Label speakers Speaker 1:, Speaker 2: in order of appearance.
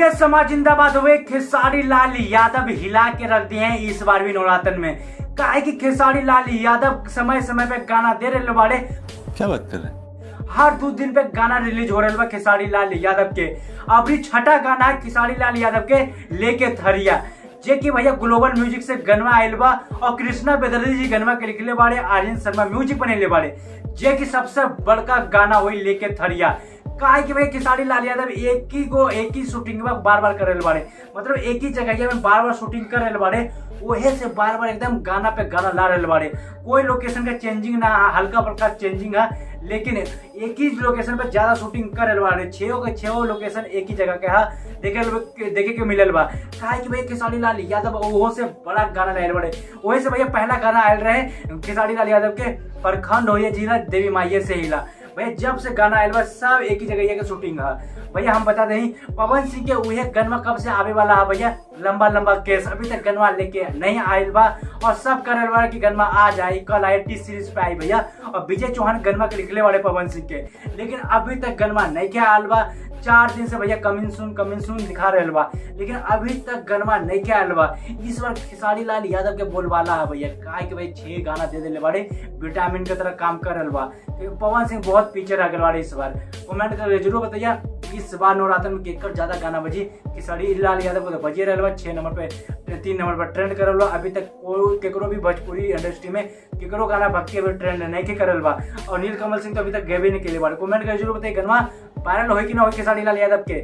Speaker 1: भैया समाज जिंदाबाद हुए। खेसारी लाल यादव हिला के रख दिए हैं इस बार भी नवरात्र में। काहे कि खेसारी लाल यादव समय समय पे गाना दे रहे बाड़े।
Speaker 2: क्या बात कर रहे हैं?
Speaker 1: हर 2 दिन पे गाना रिलीज हो रहा है खेसारी लाल यादव के। अभी छठा गाना है खेसारी लाल यादव के लेके थरिया, जे कि भैया ग्लोबल म्यूजिक से गनवा आयल बा और कृष्णा बेदर्जी जी गनवा के लिखले बाड़े, आर्यन शर्मा म्यूजिक बनेले बाड़े, जे कि सबसे बड़का गाना हुई लेके थरिया। काहे कि भाई खेसारी लाल यादव एक ही शूटिंग में बार बार कर रहे बाड़े, मतलब एक ही जगह में बार बार शूटिंग कर रहे बाड़े, वही से बार बार एकदम गाना पे गाना ला रहे बाड़े। कोई लोकेशन का चेंजिंग ना, हल्का फुल्का चेंजिंग है, लेकिन एक ही लोकेशन पे ज्यादा शूटिंग कर रहे बाड़े। 6 लोकेशन एक ही जगह के है देखे के मिलल बा। काहे कि भाई खेसारी लाल यादव ओहो से बड़ा गाना लायल बाड़े। वही से भैया पहला गाना आयल रहे खेसारी लाल यादव के प्रखंड हो जिला देवी माइये से हिला। भैया जब से गाना आयल बा सब एक ही जगह के शूटिंग है। भैया हम बता दें पवन सिंह के उहे गनवा कब से आवे वाला है भैया, लंबा लंबा केस अभी तक गनवा लेके नहीं आयल बा और सब कर रहे कि गनवा आ जाए, कल आए टी सीरीज पे आई भैया। और विजय चौहान गनवा के लिखले वाले पवन सिंह के, लेकिन अभी तक गनवा नहीं के आयल बा। 4 दिन से भैया कमिंग सून दिखा रहे बा, लेकिन अभी तक गनवा नहीं के आयल बा। इस बार खेसारी लाल यादव के बोलबाला है भैया, काहे कि भाई 6 गाना दे दिले बाड़े, विटामिन के तरह काम कर रहे बा। पवन सिंह बहुत पीछे रह गए बाड़े इस बार। कमेंट करके जरूर बताइए इस बार नवरात्र में केकर ज्यादा गाना बजी। खेसारी लाल यादव को बजे रहा 6 नंबर पे, 3 नंबर पर ट्रेंड करल बा। अभी तक केकरो भी भोजपुरी इंडस्ट्री में केकरो गाना भक्ति अभी ट्रेंड नहीं के करल बा। और नीलकमल सिंह तो अभी तक गए भी नहीं के लिए बाड़े। कमेंट करके जरूर बताइए गनवा वायरल हो कि ना हो खेसारी लाल यादव के।